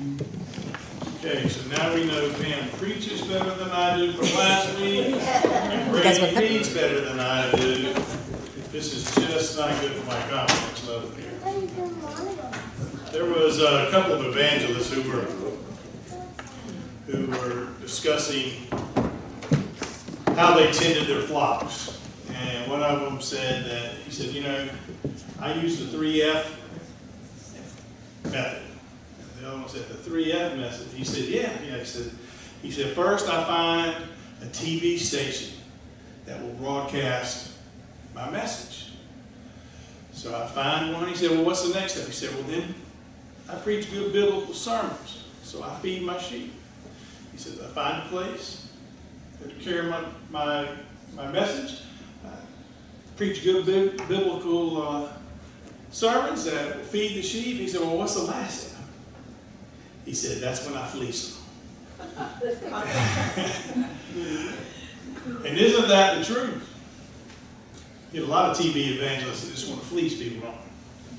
Okay, so now we know Pam preaches better than I do from last week, and Brady reads better than I do. This is just not good for my confidence level here. There was a couple of evangelists who were discussing how they tended their flocks. And one of them said that, he said, you know, I use the 3F method. The other one said the 3F method. He said, yeah. He said, first I find a TV station that will broadcast my message. So I find one. He said, well, what's the next step? He said, well, then I preach good biblical sermons. So I feed my sheep. He said, I find a place to carry my message. I preach good biblical sermons that will feed the sheep. He said, well, what's the last step? He said, that's when I fleece them. And isn't that the truth? You get a lot of TV evangelists that just want to fleece people on.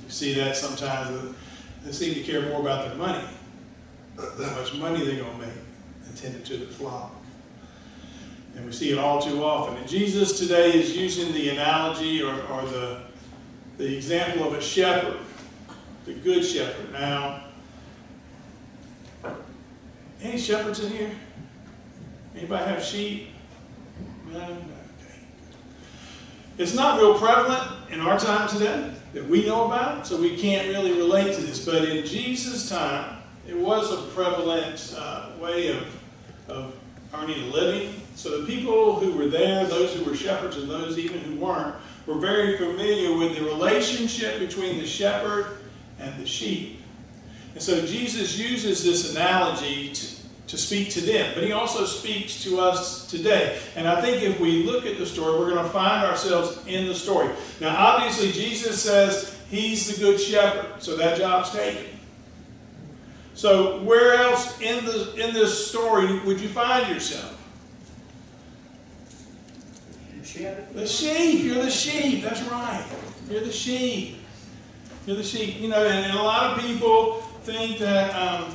You see that sometimes they seem to care more about their money, how much money they're going to make, than tending to the flock. And we see it all too often. And Jesus today is using the analogy or the example of a shepherd, the good shepherd. Now, any shepherds in here? Anybody have sheep? No? Okay. It's not real prevalent in our time today that we know about, so we can't really relate to this. But in Jesus' time, it was a prevalent way of earning a living. So the people who were there, those who were shepherds and those even who weren't, were very familiar with the relationship between the shepherd and the sheep. And so Jesus uses this analogy to speak to them, but he also speaks to us today. And I think if we look at the story, we're going to find ourselves in the story. Now, obviously, Jesus says he's the good shepherd, so that job's taken. So where else in this story would you find yourself? The sheep. You're the sheep. That's right. You're the sheep. You're the sheep. You know, and a lot of people think that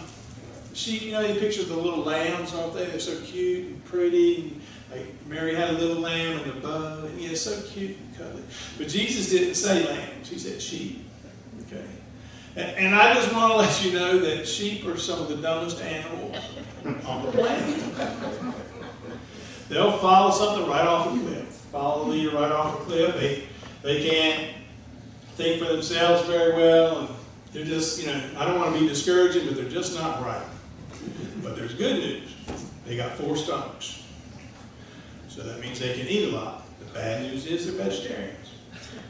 sheep, you know, you picture the little lambs, aren't they? They're so cute and pretty. Like Mary had a little lamb and a bow, and yeah, so cute and cuddly. But Jesus didn't say lambs. He said sheep. Okay. And I just want to let you know that sheep are some of the dumbest animals on the planet. They'll follow something right off a cliff. Follow the leader right off a cliff. They can't think for themselves very well, and they're just, you know, I don't want to be discouraging, but they're just not bright. But there's good news. They got 4 stomachs. So that means they can eat a lot. The bad news is they're vegetarians.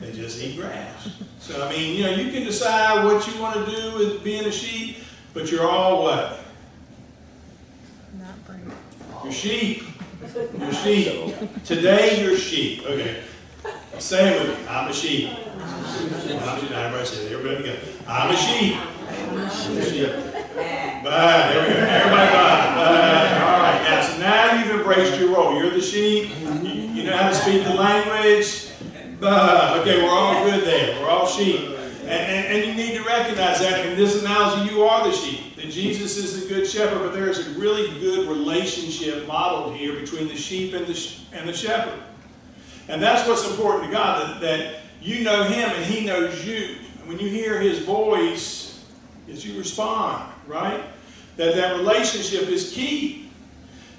They just eat grass. So, I mean, you know, you can decide what you want to do with being a sheep, but you're all what? Not bright. You're sheep. You're sheep. Today, you're sheep. Okay. Say it with me. I'm a sheep. Everybody say it. Everybody together. I'm a sheep. I'm a sheep. Bye. There we go. Everybody bye. All right. Now, so now you've embraced your role. You're the sheep. You know how to speak the language. Bye. Okay, we're all good there. We're all sheep. And you need to recognize that in this analogy, you are the sheep. That Jesus is the good shepherd, but there is a really good relationship modeled here between the sheep and the shepherd. And that's what's important to God, that you know him and he knows you. And when you hear his voice, as you respond, right? That relationship is key.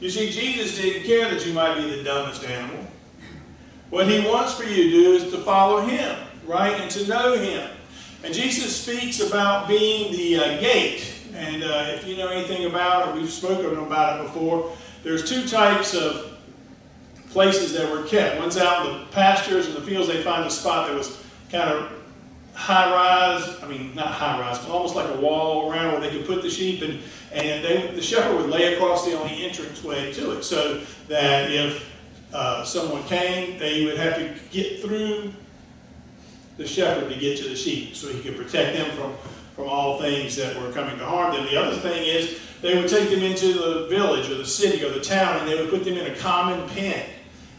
You see, Jesus didn't care that you might be the dumbest animal. What he wants for you to do is to follow him, right? And to know him. And Jesus speaks about being the gate. And if you know anything about it, we've spoken about it before, there's 2 types of places that were kept. One's out in the pastures and the fields. They find a spot that was kind of high-rise, I mean, not high-rise, but almost like a wall around where they could put the sheep, and the shepherd would lay across the only entranceway to it, so that if someone came, they would have to get through the shepherd to get to the sheep, so he could protect them from all things that were coming to harm them. The other thing is, they would take them into the village or the city or the town, and they would put them in a common pen.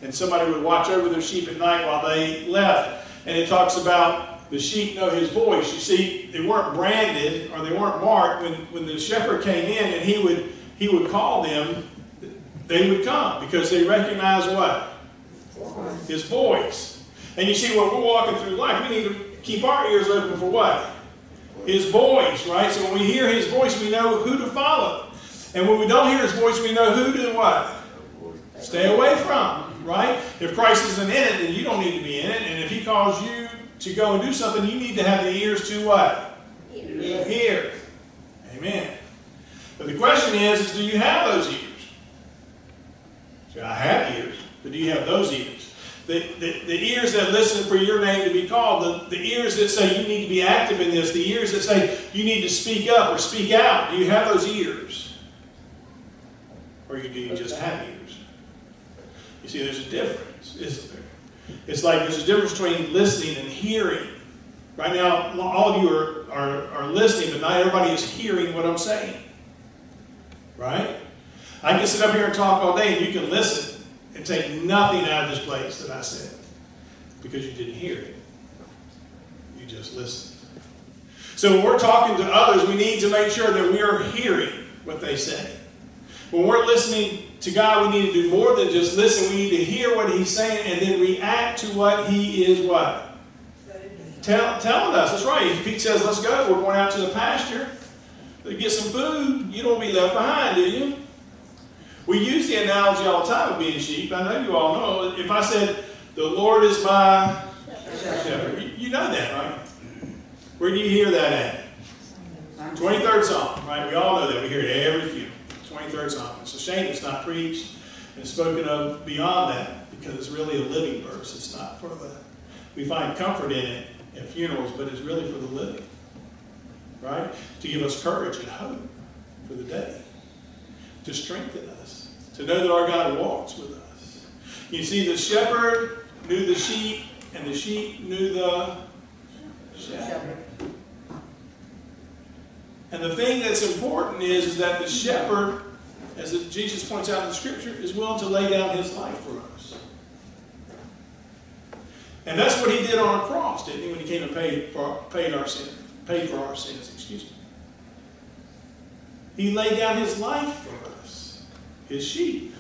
And somebody would watch over their sheep at night while they left. And it talks about the sheep know his voice. You see, they weren't branded or they weren't marked. When the shepherd came in and he would call them, they would come because they recognize what? His voice. And you see, when we're walking through life, we need to keep our ears open for what? His voice, right? So when we hear his voice, we know who to follow. And when we don't hear his voice, we know who to what? Stay away from, right? If Christ isn't in it, then you don't need to be in it. And if he calls you to go and do something, you need to have the ears to what? Hear. Amen. But the question is do you have those ears? So I have ears, but do you have those ears? The ears that listen for your name to be called, the ears that say you need to be active in this, the ears that say you need to speak up or speak out, do you have those ears? Or do you just have ears? You see, there's a difference, isn't there? It's like there's a difference between listening and hearing. Right now, all of you are listening, but not everybody is hearing what I'm saying. Right? I can sit up here and talk all day, and you can listen and take nothing out of this place that I said because you didn't hear it. You just listened. So when we're talking to others, we need to make sure that we are hearing what they say. When we're listening to God, we need to do more than just listen. We need to hear what he's saying and then react to what he is what? Telling us. That's right. If he says, let's go, we're going out to the pasture to get some food, you don't be left behind, do you? We use the analogy all the time of being sheep. I know you all know. If I said, the Lord is my shepherd, you know that, right? Where do you hear that at? 23rd Psalm, right? We all know that. We hear it every few. 23rd Psalm. It's a shame it's not preached and spoken of beyond that because it's really a living verse. It's not for the... We find comfort in it at funerals, but it's really for the living. Right? To give us courage and hope for the day. To strengthen us. To know that our God walks with us. You see, the shepherd knew the sheep, and the sheep knew the shepherd. And the thing that's important is that the shepherd, as Jesus points out in the scripture, is willing to lay down his life for us. And that's what he did on a cross, didn't he, when he came and paid for our sins, excuse me. He laid down his life for us, his sheep.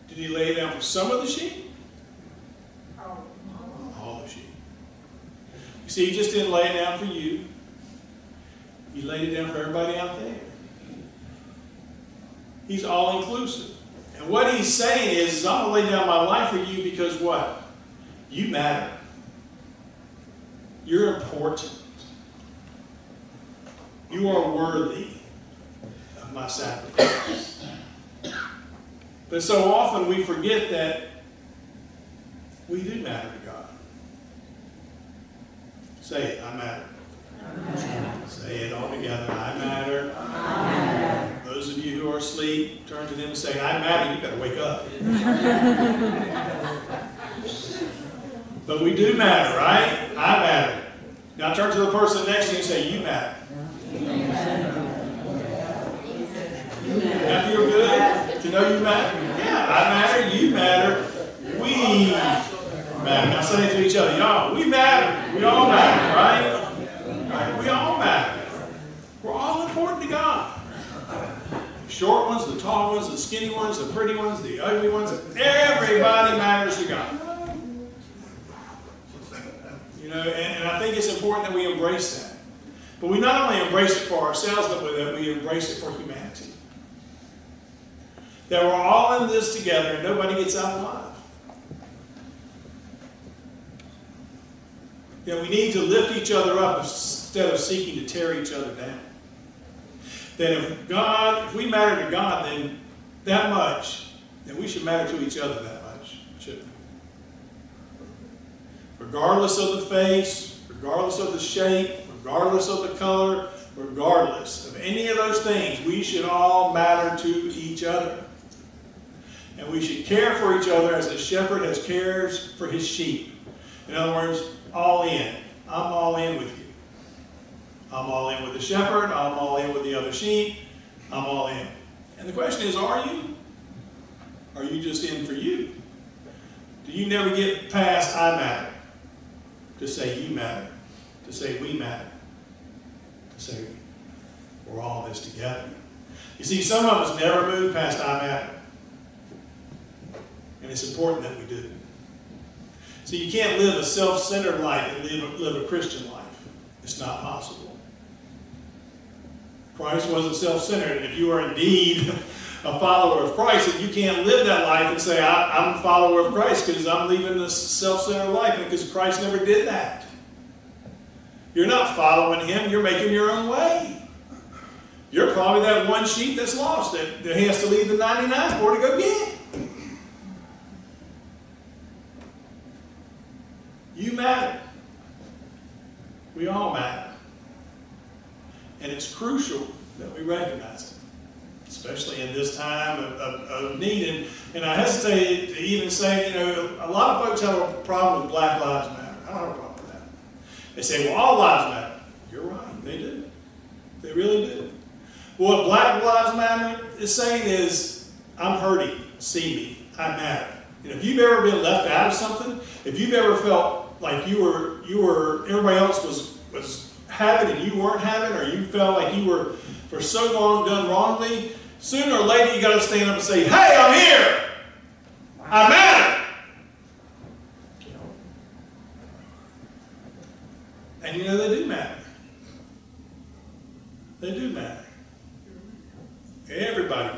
Did he lay it down for some of the sheep? All the sheep. You see, he just didn't lay it down for you. He laid it down for everybody out there. He's all-inclusive. And what he's saying is I'm going to lay down my life for you because what? You matter. You're important. You are worthy of my sacrifice. But so often we forget that we do matter to God. Say it, I matter. Say it all together, I matter. Those of you who are asleep, turn to them and say, I matter. You better wake up. But we do matter, right? I matter. Now turn to the person next to you and say, you matter. That feel good? To know you matter? Yeah, I matter, you matter, we matter. Now say it to each other. Y'all, we matter. We all matter, right? We all matter. We're all important to God. The short ones, the tall ones, the skinny ones, the pretty ones, the ugly ones. Everybody matters to God. You know, and I think it's important that we embrace that. But we not only embrace it for ourselves, but that we embrace it for humanity. That we're all in this together and nobody gets out alive. That we need to lift each other up instead of seeking to tear each other down. That if we matter to God then that much, then we should matter to each other that much, shouldn't we? Regardless of the face, regardless of the shape, regardless of the color, regardless of any of those things, we should all matter to each other. And we should care for each other as a shepherd cares for his sheep. In other words, all in. I'm all in with you. I'm all in with the shepherd. I'm all in with the other sheep. I'm all in. And the question is, are you? Are you just in for you? Do you never get past I matter? To say you matter. To say we matter. To say we're all in this together. You see, some of us never move past I matter. And it's important that we do. See, you can't live a self-centered life and live a Christian life. It's not possible. Christ wasn't self-centered. If you are indeed a follower of Christ, and you can't live that life and say, I'm a follower of Christ because I'm leaving this self-centered life, because Christ never did that. You're not following him, you're making your own way. You're probably that one sheep that's lost that he has to leave the 99 for to go get. You matter. We all matter. And it's crucial that we recognize it, especially in this time of need. And I hesitate to even say, a lot of folks have a problem with Black Lives Matter. I don't have a problem with that. They say, well, all lives matter. You're right, they do. They really do. Well, what Black Lives Matter is saying is, I'm hurting, see me, I matter. If you've ever been left out of something, if you've ever felt like you were everybody else was having and you weren't having, or you felt like you were for so long done wrongly, sooner or later you got to stand up and say, hey, I'm here, I matter. And they do matter. They do matter. Everybody